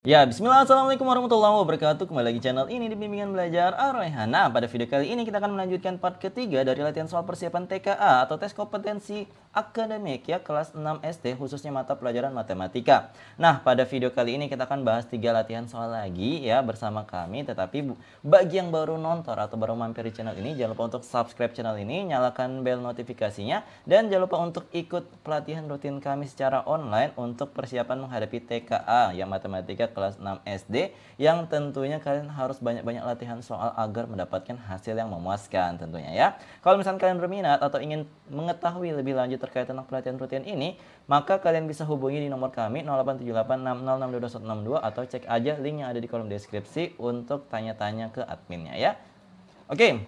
Ya, bismillah, assalamualaikum warahmatullahi wabarakatuh. Kembali lagi channel ini di Bimbingan Belajar Ar-Rayhan. Nah, pada video kali ini kita akan melanjutkan part ketiga dari latihan soal persiapan TKA atau tes kompetensi akademik ya, kelas 6 SD khususnya mata pelajaran matematika. Nah, pada video kali ini kita akan bahas 3 latihan soal lagi ya bersama kami. Tetapi bagi yang baru nonton atau baru mampir di channel ini, jangan lupa untuk subscribe channel ini, nyalakan bel notifikasinya, dan jangan lupa untuk ikut pelatihan rutin kami secara online untuk persiapan menghadapi TKA ya, matematika kelas 6 SD, yang tentunya kalian harus banyak-banyak latihan soal agar mendapatkan hasil yang memuaskan tentunya ya. Kalau misalnya kalian berminat atau ingin mengetahui lebih lanjut terkait tentang pelatihan rutin ini, maka kalian bisa hubungi di nomor kami 087860626162 atau cek aja link yang ada di kolom deskripsi untuk tanya-tanya ke adminnya ya. Oke.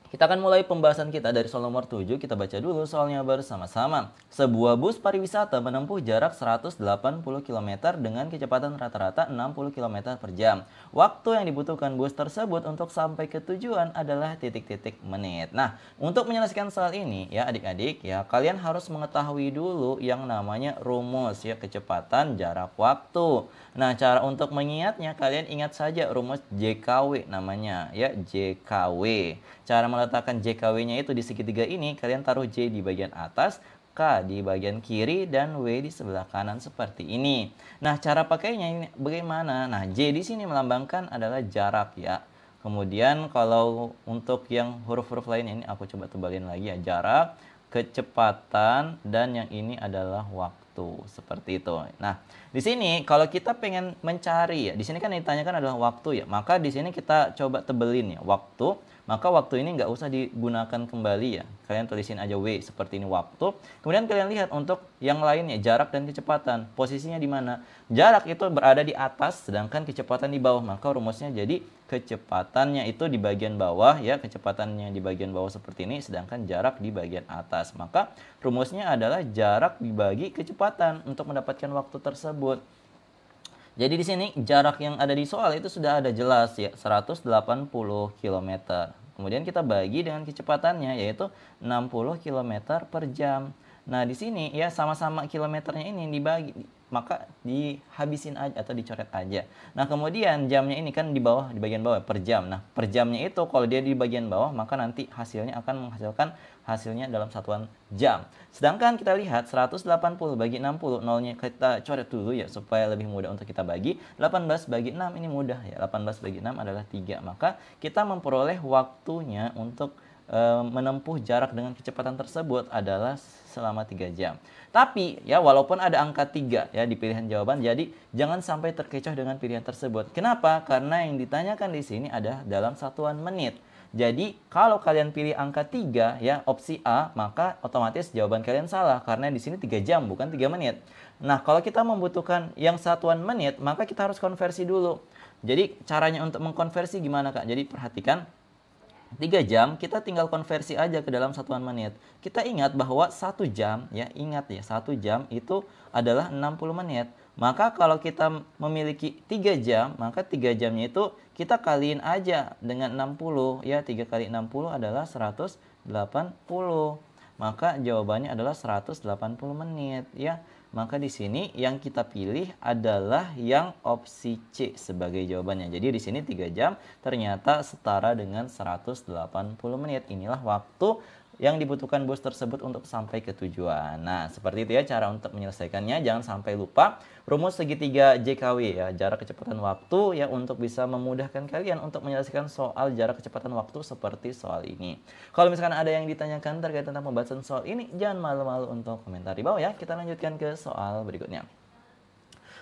Kita akan mulai pembahasan kita dari soal nomor 7. Kita baca dulu soalnya bersama-sama. Sebuah bus pariwisata menempuh jarak 180 km dengan kecepatan rata-rata 60 km per jam. Waktu yang dibutuhkan bus tersebut untuk sampai ke tujuan adalah titik-titik menit. Nah, untuk menyelesaikan soal ini ya adik-adik ya, kalian harus mengetahui dulu yang namanya rumus ya, kecepatan jarak waktu. Nah, cara untuk mengingatnya kalian ingat saja rumus JKW namanya ya, JKW. Cara meletakkan JKW-nya itu di segitiga ini, kalian taruh J di bagian atas, K di bagian kiri, dan W di sebelah kanan seperti ini. Nah, cara pakainya ini bagaimana? Nah, J di sini melambangkan adalah jarak ya. Kemudian kalau untuk yang huruf-huruf lain ini aku coba tebalin lagi ya, jarak, kecepatan, dan yang ini adalah waktu seperti itu. Nah, di sini kalau kita pengen mencari ya, di sini kan yang ditanyakan adalah waktu ya, maka di sini kita coba tebelin ya waktu. Maka waktu ini nggak usah digunakan kembali ya. Kalian tulisin aja W seperti ini waktu. Kemudian kalian lihat untuk yang lainnya, jarak dan kecepatan. Posisinya di mana? Jarak itu berada di atas, sedangkan kecepatan di bawah. Maka rumusnya jadi kecepatannya itu di bagian bawah ya. Kecepatannya di bagian bawah seperti ini, sedangkan jarak di bagian atas. Maka rumusnya adalah jarak dibagi kecepatan untuk mendapatkan waktu tersebut. Jadi di sini jarak yang ada di soal itu sudah ada jelas ya, 180 km. Kemudian kita bagi dengan kecepatannya yaitu 60 km per jam. Nah, di sini ya sama-sama kilometernya ini dibagi, maka dihabisin aja atau dicoret aja. Nah, kemudian jamnya ini kan di bawah, di bagian bawah per jam. Nah, per jamnya itu kalau dia di bagian bawah, maka nanti hasilnya akan menghasilkan hasilnya dalam satuan jam. Sedangkan kita lihat 180 bagi 60, nolnya kita coret dulu ya supaya lebih mudah untuk kita bagi. 18 bagi 6 ini mudah ya. 18 bagi 6 adalah 3. Maka kita memperoleh waktunya untuk menempuh jarak dengan kecepatan tersebut adalah selama 3 jam. Tapi ya walaupun ada angka 3 ya di pilihan jawaban, jadi jangan sampai terkecoh dengan pilihan tersebut. Kenapa? Karena yang ditanyakan di sini ada dalam satuan menit. Jadi kalau kalian pilih angka 3 ya, opsi A, maka otomatis jawaban kalian salah karena di sini 3 jam bukan 3 menit. Nah, kalau kita membutuhkan yang satuan menit, maka kita harus konversi dulu. Jadi caranya untuk mengkonversi gimana, Kak? Jadi perhatikan, 3 jam kita tinggal konversi aja ke dalam satuan menit. Kita ingat bahwa 1 jam ya, ingat ya, 1 jam itu adalah 60 menit. Maka kalau kita memiliki 3 jam, maka 3 jamnya itu kita kaliin aja dengan 60 ya. 3 kali 60 adalah 180. Maka jawabannya adalah 180 menit ya. Maka di sini yang kita pilih adalah yang opsi C sebagai jawabannya. Jadi di sini 3 jam ternyata setara dengan 180 menit. Inilah waktu yang dibutuhkan bus tersebut untuk sampai ke tujuan. Nah, seperti itu ya cara untuk menyelesaikannya. Jangan sampai lupa rumus segitiga JKW ya, jarak kecepatan waktu ya, untuk bisa memudahkan kalian untuk menyelesaikan soal jarak kecepatan waktu seperti soal ini. Kalau misalkan ada yang ditanyakan terkait tentang pembahasan soal ini, jangan malu-malu untuk komentar di bawah ya. Kita lanjutkan ke soal berikutnya.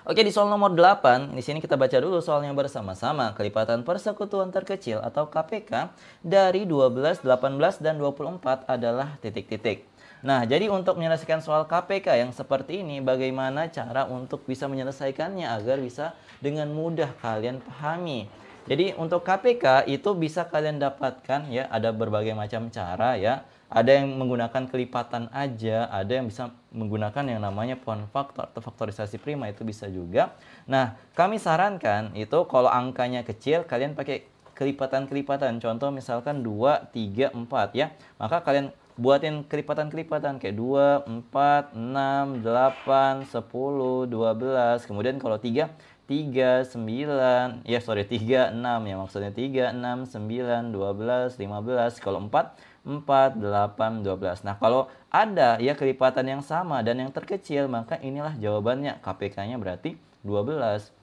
Oke, di soal nomor 8, di sini kita baca dulu soalnya bersama-sama. Kelipatan persekutuan terkecil atau KPK dari 12, 18, dan 24 adalah titik-titik. Nah, jadi untuk menyelesaikan soal KPK yang seperti ini, bagaimana cara untuk bisa menyelesaikannya agar bisa dengan mudah kalian pahami. Jadi untuk KPK itu bisa kalian dapatkan ya, ada berbagai macam cara ya. Ada yang menggunakan kelipatan aja, ada yang bisa menggunakan yang namanya poin faktor atau faktorisasi prima, itu bisa juga. Nah, kami sarankan itu kalau angkanya kecil, kalian pakai kelipatan-kelipatan. Contoh misalkan 2, 3, 4 ya. Maka kalian buatin kelipatan-kelipatan kayak 2, 4, 6, 8, 10, 12. Kemudian kalau 3, 3, 9, ya sorry 3, 6 ya maksudnya 3, 6, 9, 12, 15. Kalau 4, 4, 8, 12. Nah kalau ada ya kelipatan yang sama dan yang terkecil, maka inilah jawabannya. KPK-nya berarti 12.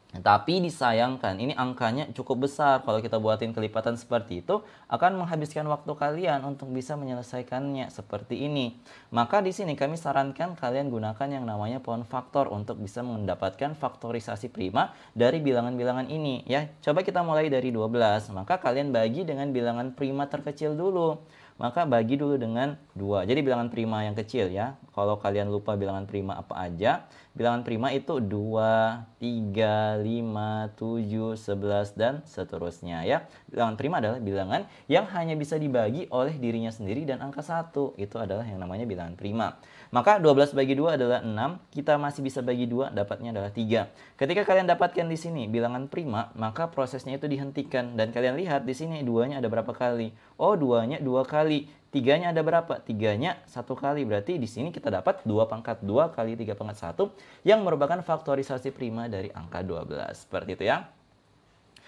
Tapi disayangkan ini angkanya cukup besar. Kalau kita buatin kelipatan seperti itu akan menghabiskan waktu kalian untuk bisa menyelesaikannya seperti ini. Maka di sini kami sarankan kalian gunakan yang namanya pohon faktor untuk bisa mendapatkan faktorisasi prima dari bilangan-bilangan ini ya. Coba kita mulai dari 12. Maka kalian bagi dengan bilangan prima terkecil dulu. Maka bagi dulu dengan 2. Jadi bilangan prima yang kecil ya. Kalau kalian lupa bilangan prima apa aja, bilangan prima itu 2, 3, 5, 7, 11 dan seterusnya ya. Bilangan prima adalah bilangan yang hanya bisa dibagi oleh dirinya sendiri dan angka 1. Itu adalah yang namanya bilangan prima. Maka 12 bagi 2 adalah 6, kita masih bisa bagi 2, dapatnya adalah 3. Ketika kalian dapatkan di sini bilangan prima, maka prosesnya itu dihentikan dan kalian lihat di sini 2-nya ada berapa kali? Oh, 2-nya 2 kali. 3-nya ada berapa? 3-nya 1 kali. Berarti di sini kita dapat 2 pangkat 2 kali 3 pangkat 1 yang merupakan faktorisasi prima dari angka 12. Seperti itu ya.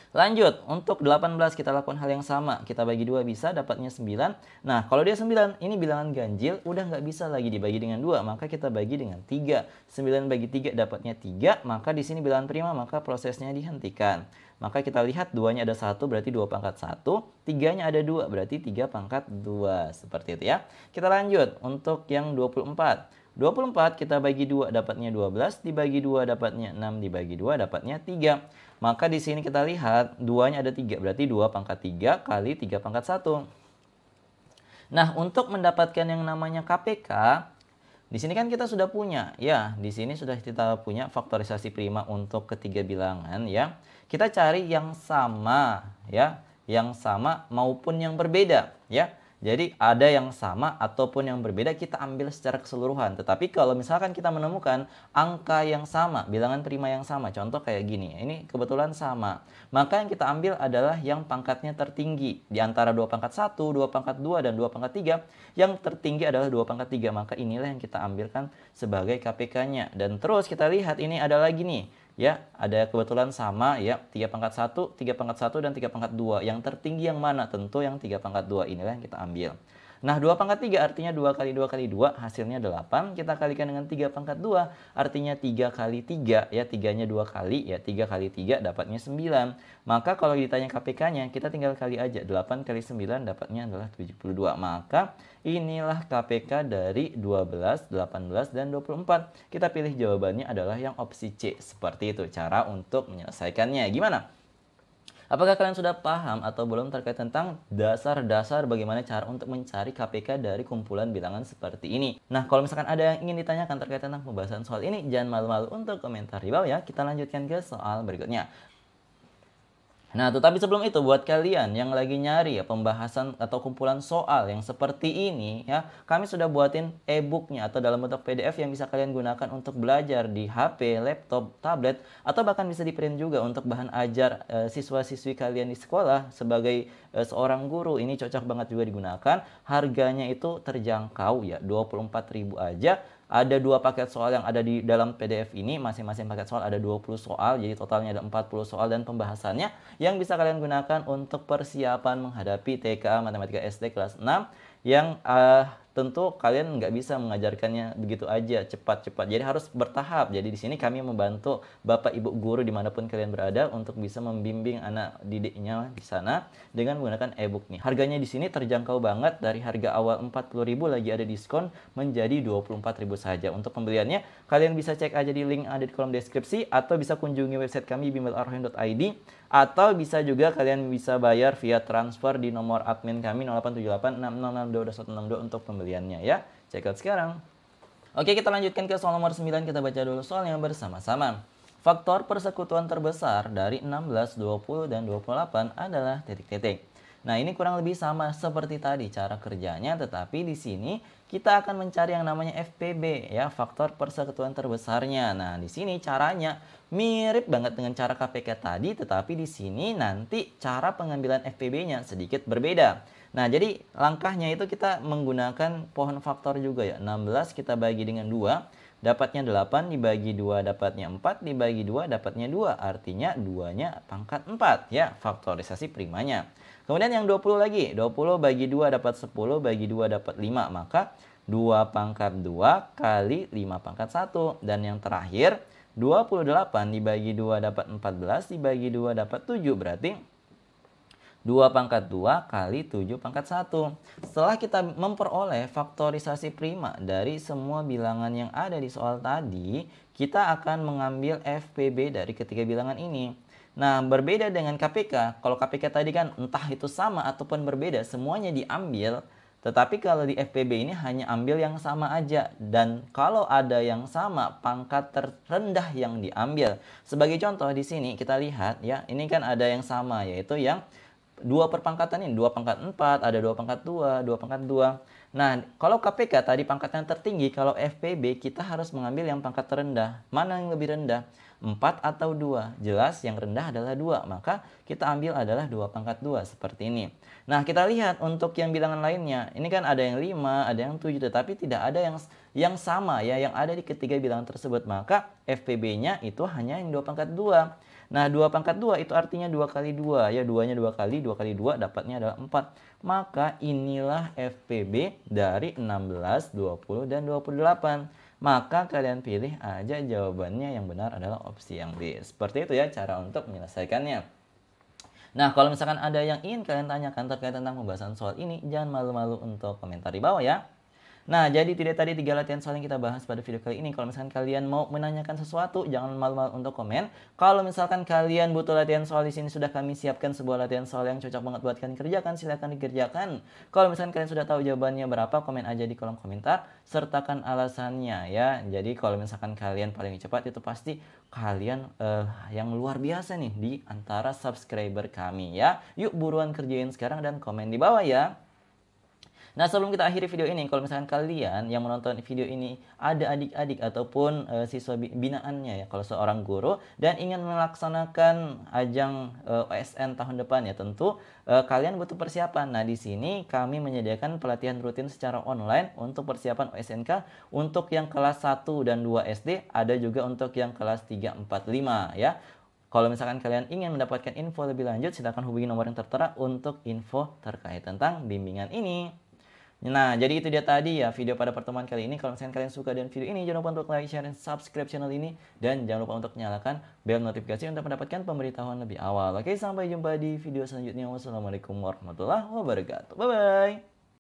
Lanjut, untuk 18 kita lakukan hal yang sama. Kita bagi 2 bisa, dapatnya 9. Nah, kalau dia 9, ini bilangan ganjil, udah nggak bisa lagi dibagi dengan 2. Maka kita bagi dengan 3. 9 bagi 3 dapatnya 3. Maka di sini bilangan prima, maka prosesnya dihentikan. Maka kita lihat 2-nya ada 1, berarti 2 pangkat 1. 3-nya ada 2, berarti 3 pangkat 2. Seperti itu ya. Kita lanjut, untuk yang 24. 24 kita bagi 2 dapatnya 12, dibagi 2 dapatnya 6, dibagi 2 dapatnya 3. Maka di sini kita lihat 2-nya ada 3, berarti 2 pangkat 3 kali 3 pangkat 1. Nah, untuk mendapatkan yang namanya KPK, di sini kan kita sudah punya, ya, di sini sudah kita punya faktorisasi prima untuk ketiga bilangan, ya. Kita cari yang sama, ya, yang sama maupun yang berbeda, ya. Jadi ada yang sama ataupun yang berbeda kita ambil secara keseluruhan. Tetapi kalau misalkan kita menemukan angka yang sama, bilangan prima yang sama, contoh kayak gini, ini kebetulan sama. Maka yang kita ambil adalah yang pangkatnya tertinggi. Di antara 2 pangkat 1, 2 pangkat 2, dan 2 pangkat 3, yang tertinggi adalah 2 pangkat 3. Maka inilah yang kita ambilkan sebagai KPK-nya. Dan terus kita lihat ini ada lagi nih. Ya, ada kebetulan sama ya, 3 pangkat 1, 3 pangkat 1, dan 3 pangkat 2. Yang tertinggi yang mana? Tentu yang 3 pangkat 2. Inilah yang kita ambil. Nah, 2 pangkat 3 artinya 2 kali 2 kali 2, hasilnya 8. Kita kalikan dengan 3 pangkat 2, artinya 3 kali 3, ya 3-nya 2 kali, ya 3 kali 3 dapatnya 9. Maka kalau ditanya KPK-nya, kita tinggal kali aja, 8 kali 9 dapatnya adalah 72. Maka inilah KPK dari 12, 18, dan 24. Kita pilih jawabannya adalah yang opsi C. Seperti itu cara untuk menyelesaikannya. Gimana? Apakah kalian sudah paham atau belum terkait tentang dasar-dasar bagaimana cara untuk mencari KPK dari kumpulan bilangan seperti ini? Nah, kalau misalkan ada yang ingin ditanyakan terkait tentang pembahasan soal ini, jangan malu-malu untuk komentar di bawah ya. Kita lanjutkan ke soal berikutnya. Nah, tetapi sebelum itu buat kalian yang lagi nyari ya pembahasan atau kumpulan soal yang seperti ini ya, kami sudah buatin e-booknya atau dalam bentuk PDF yang bisa kalian gunakan untuk belajar di HP, laptop, tablet, atau bahkan bisa di-print juga untuk bahan ajar siswa-siswi kalian di sekolah sebagai seorang guru. Ini cocok banget juga digunakan. Harganya itu terjangkau ya, 24.000 aja. Ada 2 paket soal yang ada di dalam PDF ini, masing-masing paket soal ada 20 soal, jadi totalnya ada 40 soal dan pembahasannya yang bisa kalian gunakan untuk persiapan menghadapi TKA Matematika SD kelas 6 yang tentu kalian nggak bisa mengajarkannya begitu aja cepat-cepat, jadi harus bertahap. Jadi di sini kami membantu Bapak Ibu guru dimanapun kalian berada untuk bisa membimbing anak didiknya di sana dengan menggunakan e-book nih. Harganya di sini terjangkau banget, dari harga awal 40.000 lagi ada diskon menjadi 24.000 saja. Untuk pembeliannya kalian bisa cek aja di link ada di kolom deskripsi atau bisa kunjungi website kami bimbelarrohen.id, atau bisa juga kalian bisa bayar via transfer di nomor admin kami 087860622162 untuk pembeliannya ya. Check out sekarang. Oke, kita lanjutkan ke soal nomor 9. Kita baca dulu soalnya bersama-sama. Faktor persekutuan terbesar dari 16, 20, dan 28 adalah titik-titik. Nah, ini kurang lebih sama seperti tadi cara kerjanya, tetapi di sini kita akan mencari yang namanya FPB ya, faktor persekutuan terbesarnya. Nah, di sini caranya mirip banget dengan cara KPK tadi, tetapi di sini nanti cara pengambilan FPB-nya sedikit berbeda. Nah, jadi langkahnya itu kita menggunakan pohon faktor juga ya. 16 kita bagi dengan 2. dapatnya 8, dibagi 2 dapatnya 4, dibagi 2 dapatnya 2. Artinya 2-nya pangkat 4 ya, faktorisasi primanya. Kemudian yang 20 lagi, 20 bagi 2 dapat 10, bagi 2 dapat 5. Maka 2 pangkat 2 kali 5 pangkat 1. Dan yang terakhir, 28 dibagi 2 dapat 14, dibagi 2 dapat 7. Berarti 2 pangkat 2 kali 7 pangkat 1. Setelah kita memperoleh faktorisasi prima dari semua bilangan yang ada di soal tadi, kita akan mengambil FPB dari ketiga bilangan ini. Nah, berbeda dengan KPK. Kalau KPK tadi kan entah itu sama ataupun berbeda, semuanya diambil. Tetapi kalau di FPB ini hanya ambil yang sama aja. Dan kalau ada yang sama, pangkat terendah yang diambil. Sebagai contoh di sini kita lihat ya, ini kan ada yang sama, yaitu yang 2 perpangkatan ini, 2 pangkat 4, ada 2 pangkat 2, 2 pangkat 2. Nah, kalau KPK tadi pangkat yang tertinggi, kalau FPB kita harus mengambil yang pangkat terendah. Mana yang lebih rendah? 4 atau 2? Jelas yang rendah adalah 2, maka kita ambil adalah 2 pangkat 2, seperti ini. Nah, kita lihat untuk yang bilangan lainnya. Ini kan ada yang 5, ada yang 7, tetapi tidak ada yang sama ya, yang ada di ketiga bilangan tersebut. Maka FPB-nya itu hanya yang 2 pangkat 2. Nah, 2 pangkat 2 itu artinya 2 kali 2. Ya, 2-nya 2 kali 2 dapatnya adalah 4. Maka inilah FPB dari 16, 20, dan 28. Maka kalian pilih aja jawabannya, yang benar adalah opsi yang B. Seperti itu ya cara untuk menyelesaikannya. Nah, kalau misalkan ada yang ingin kalian tanyakan terkait tentang pembahasan soal ini, jangan malu-malu untuk komentar di bawah ya. Nah, jadi tidak tadi 3 latihan soal yang kita bahas pada video kali ini. Kalau misalkan kalian mau menanyakan sesuatu, jangan malu-malu untuk komen. Kalau misalkan kalian butuh latihan soal, di sini sudah kami siapkan sebuah latihan soal yang cocok banget buat kalian kerjakan. Silahkan dikerjakan. Kalau misalkan kalian sudah tahu jawabannya berapa, komen aja di kolom komentar. Sertakan alasannya ya. Jadi kalau misalkan kalian paling cepat, itu pasti kalian yang luar biasa nih di antara subscriber kami ya. Yuk buruan kerjain sekarang dan komen di bawah ya. Nah, sebelum kita akhiri video ini, kalau misalkan kalian yang menonton video ini ada adik-adik ataupun siswa binaannya ya, kalau seorang guru dan ingin melaksanakan ajang OSN tahun depan ya, tentu kalian butuh persiapan. Nah, di sini kami menyediakan pelatihan rutin secara online untuk persiapan OSNK untuk yang kelas 1 dan 2 SD, ada juga untuk yang kelas 3, 4, 5 ya. Kalau misalkan kalian ingin mendapatkan info lebih lanjut, silakan hubungi nomor yang tertera untuk info terkait tentang bimbingan ini. Nah, jadi itu dia tadi ya video pada pertemuan kali ini. Kalau misalkan kalian suka dengan video ini, jangan lupa untuk like, share, dan subscribe channel ini. Dan jangan lupa untuk nyalakan bel notifikasi untuk mendapatkan pemberitahuan lebih awal. Oke, sampai jumpa di video selanjutnya. Wassalamualaikum warahmatullahi wabarakatuh. Bye-bye.